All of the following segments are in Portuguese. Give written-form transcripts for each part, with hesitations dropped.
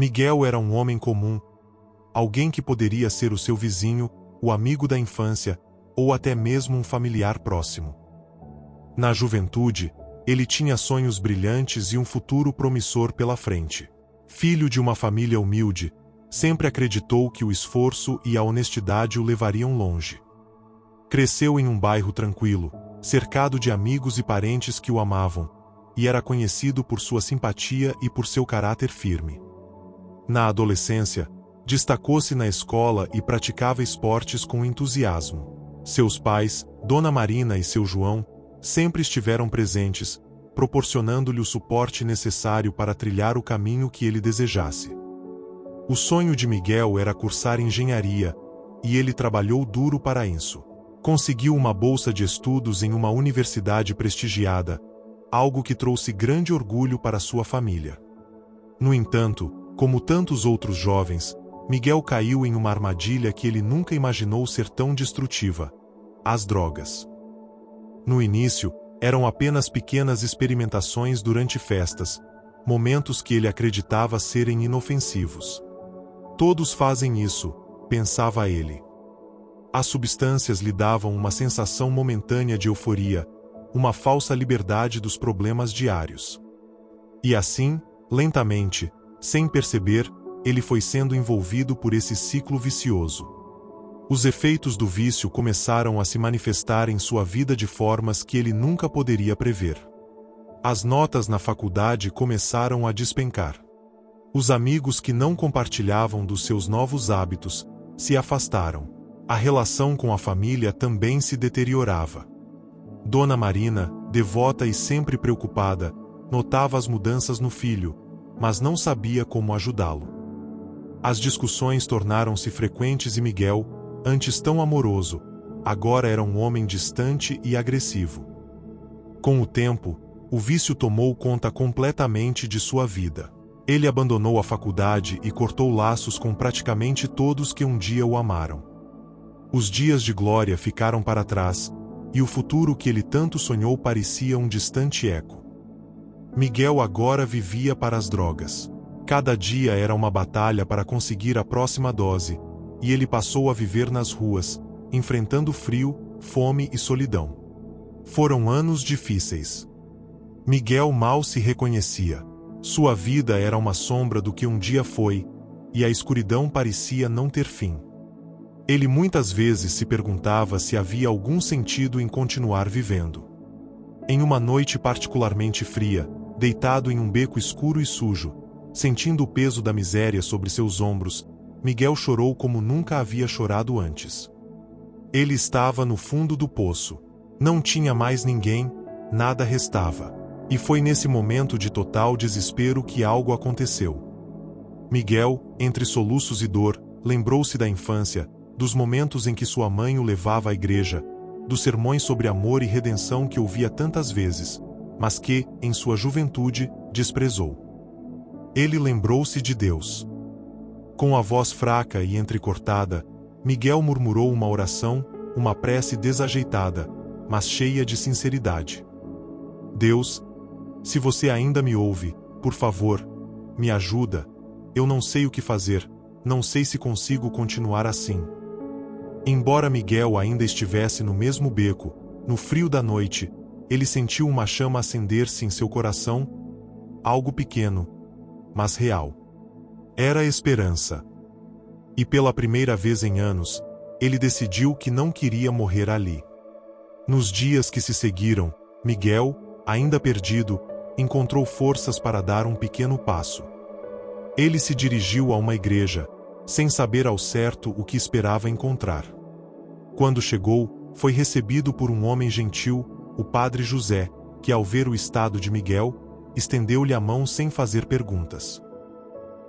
Miguel era um homem comum, alguém que poderia ser o seu vizinho, o amigo da infância, ou até mesmo um familiar próximo. Na juventude, ele tinha sonhos brilhantes e um futuro promissor pela frente. Filho de uma família humilde, sempre acreditou que o esforço e a honestidade o levariam longe. Cresceu em um bairro tranquilo, cercado de amigos e parentes que o amavam, e era conhecido por sua simpatia e por seu caráter firme. Na adolescência, destacou-se na escola e praticava esportes com entusiasmo. Seus pais, Dona Marina e seu João, sempre estiveram presentes, proporcionando-lhe o suporte necessário para trilhar o caminho que ele desejasse. O sonho de Miguel era cursar engenharia, e ele trabalhou duro para isso. Conseguiu uma bolsa de estudos em uma universidade prestigiada, algo que trouxe grande orgulho para sua família. No entanto, como tantos outros jovens, Miguel caiu em uma armadilha que ele nunca imaginou ser tão destrutiva: as drogas. No início, eram apenas pequenas experimentações durante festas, momentos que ele acreditava serem inofensivos. Todos fazem isso, pensava ele. As substâncias lhe davam uma sensação momentânea de euforia, uma falsa liberdade dos problemas diários. E assim, lentamente, sem perceber, ele foi sendo envolvido por esse ciclo vicioso. Os efeitos do vício começaram a se manifestar em sua vida de formas que ele nunca poderia prever. As notas na faculdade começaram a despencar. Os amigos que não compartilhavam dos seus novos hábitos se afastaram. A relação com a família também se deteriorava. Dona Marina, devota e sempre preocupada, notava as mudanças no filho, mas não sabia como ajudá-lo. As discussões tornaram-se frequentes e Miguel, antes tão amoroso, agora era um homem distante e agressivo. Com o tempo, o vício tomou conta completamente de sua vida. Ele abandonou a faculdade e cortou laços com praticamente todos que um dia o amaram. Os dias de glória ficaram para trás, e o futuro que ele tanto sonhou parecia um distante eco. Miguel agora vivia para as drogas. Cada dia era uma batalha para conseguir a próxima dose, e ele passou a viver nas ruas, enfrentando frio, fome e solidão. Foram anos difíceis. Miguel mal se reconhecia. Sua vida era uma sombra do que um dia foi, e a escuridão parecia não ter fim. Ele muitas vezes se perguntava se havia algum sentido em continuar vivendo. Em uma noite particularmente fria, deitado em um beco escuro e sujo, sentindo o peso da miséria sobre seus ombros, Miguel chorou como nunca havia chorado antes. Ele estava no fundo do poço. Não tinha mais ninguém, nada restava. E foi nesse momento de total desespero que algo aconteceu. Miguel, entre soluços e dor, lembrou-se da infância, dos momentos em que sua mãe o levava à igreja, dos sermões sobre amor e redenção que ouvia tantas vezes, mas que, em sua juventude, desprezou. Ele lembrou-se de Deus. Com a voz fraca e entrecortada, Miguel murmurou uma oração, uma prece desajeitada, mas cheia de sinceridade. Deus, se você ainda me ouve, por favor, me ajuda, eu não sei o que fazer, não sei se consigo continuar assim. Embora Miguel ainda estivesse no mesmo beco, no frio da noite, ele sentiu uma chama acender-se em seu coração, algo pequeno, mas real. Era a esperança. E pela primeira vez em anos, ele decidiu que não queria morrer ali. Nos dias que se seguiram, Miguel, ainda perdido, encontrou forças para dar um pequeno passo. Ele se dirigiu a uma igreja, sem saber ao certo o que esperava encontrar. Quando chegou, foi recebido por um homem gentil, o padre José, que ao ver o estado de Miguel, estendeu-lhe a mão sem fazer perguntas.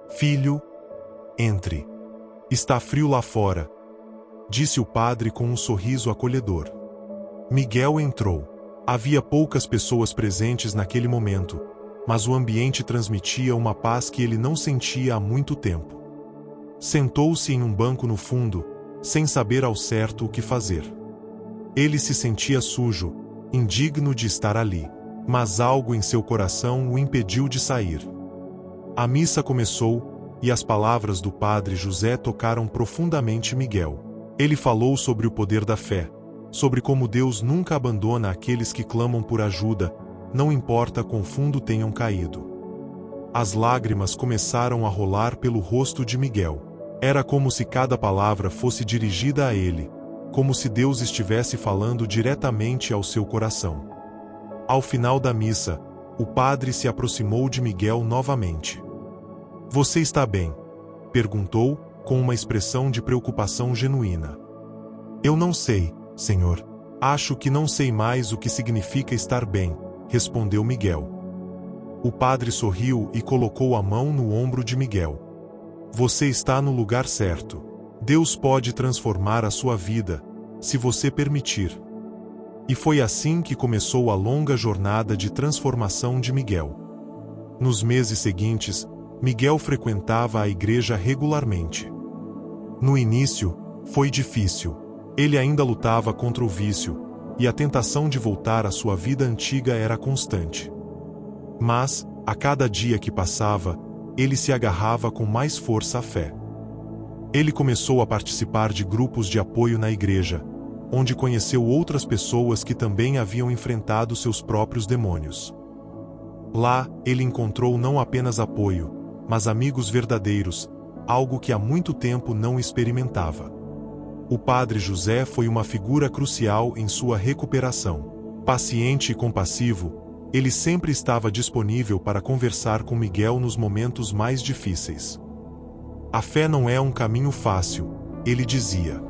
Filho, entre. Está frio lá fora, disse o padre com um sorriso acolhedor. Miguel entrou. Havia poucas pessoas presentes naquele momento, mas o ambiente transmitia uma paz que ele não sentia há muito tempo. Sentou-se em um banco no fundo, sem saber ao certo o que fazer. Ele se sentia sujo, indigno de estar ali, mas algo em seu coração o impediu de sair. A missa começou, e as palavras do padre José tocaram profundamente Miguel. Ele falou sobre o poder da fé, sobre como Deus nunca abandona aqueles que clamam por ajuda, não importa quão fundo tenham caído. As lágrimas começaram a rolar pelo rosto de Miguel. Era como se cada palavra fosse dirigida a ele, como se Deus estivesse falando diretamente ao seu coração. Ao final da missa, o padre se aproximou de Miguel novamente. "Você está bem?" perguntou, com uma expressão de preocupação genuína. "Eu não sei, senhor. Acho que não sei mais o que significa estar bem", respondeu Miguel. O padre sorriu e colocou a mão no ombro de Miguel. "Você está no lugar certo. Deus pode transformar a sua vida, se você permitir." E foi assim que começou a longa jornada de transformação de Miguel. Nos meses seguintes, Miguel frequentava a igreja regularmente. No início, foi difícil. Ele ainda lutava contra o vício, e a tentação de voltar à sua vida antiga era constante. Mas, a cada dia que passava, ele se agarrava com mais força à fé. Ele começou a participar de grupos de apoio na igreja, onde conheceu outras pessoas que também haviam enfrentado seus próprios demônios. Lá, ele encontrou não apenas apoio, mas amigos verdadeiros, algo que há muito tempo não experimentava. O padre José foi uma figura crucial em sua recuperação. Paciente e compassivo, ele sempre estava disponível para conversar com Miguel nos momentos mais difíceis. "A fé não é um caminho fácil", ele dizia.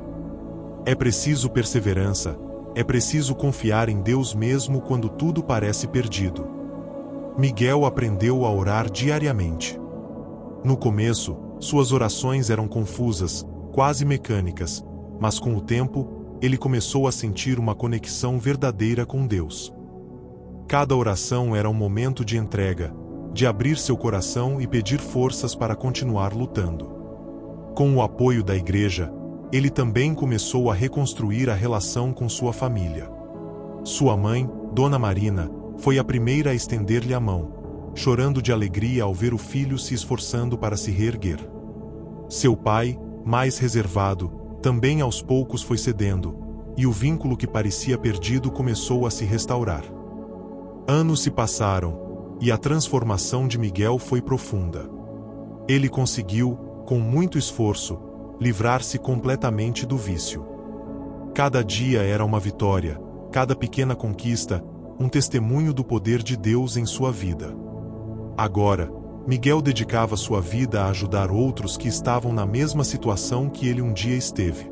"É preciso perseverança, é preciso confiar em Deus mesmo quando tudo parece perdido." Miguel aprendeu a orar diariamente. No começo, suas orações eram confusas, quase mecânicas, mas com o tempo, ele começou a sentir uma conexão verdadeira com Deus. Cada oração era um momento de entrega, de abrir seu coração e pedir forças para continuar lutando. Com o apoio da igreja, ele também começou a reconstruir a relação com sua família. Sua mãe, Dona Marina, foi a primeira a estender-lhe a mão, chorando de alegria ao ver o filho se esforçando para se reerguer. Seu pai, mais reservado, também aos poucos foi cedendo, e o vínculo que parecia perdido começou a se restaurar. Anos se passaram, e a transformação de Miguel foi profunda. Ele conseguiu, com muito esforço, livrar-se completamente do vício. Cada dia era uma vitória, cada pequena conquista, um testemunho do poder de Deus em sua vida. Agora, Miguel dedicava sua vida a ajudar outros que estavam na mesma situação que ele um dia esteve.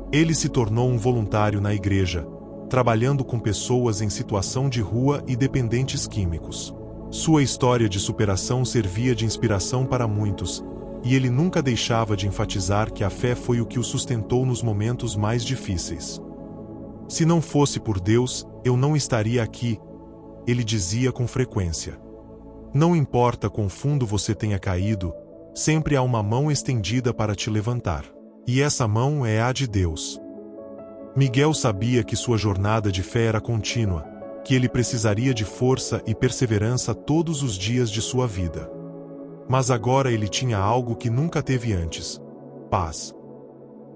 Ele se tornou um voluntário na igreja, trabalhando com pessoas em situação de rua e dependentes químicos. Sua história de superação servia de inspiração para muitos, e ele nunca deixava de enfatizar que a fé foi o que o sustentou nos momentos mais difíceis. "Se não fosse por Deus, eu não estaria aqui", ele dizia com frequência. Não importa quão fundo você tenha caído, sempre há uma mão estendida para te levantar. E essa mão é a de Deus. Miguel sabia que sua jornada de fé era contínua, que ele precisaria de força e perseverança todos os dias de sua vida. Mas agora ele tinha algo que nunca teve antes: paz.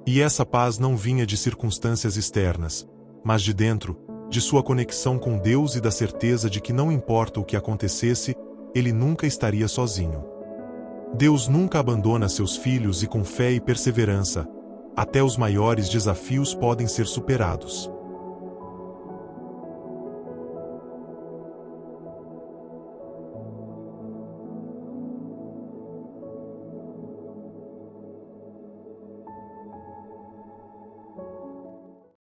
E essa paz não vinha de circunstâncias externas, mas de dentro, de sua conexão com Deus e da certeza de que não importa o que acontecesse, ele nunca estaria sozinho. Deus nunca abandona seus filhos e com fé e perseverança, até os maiores desafios podem ser superados.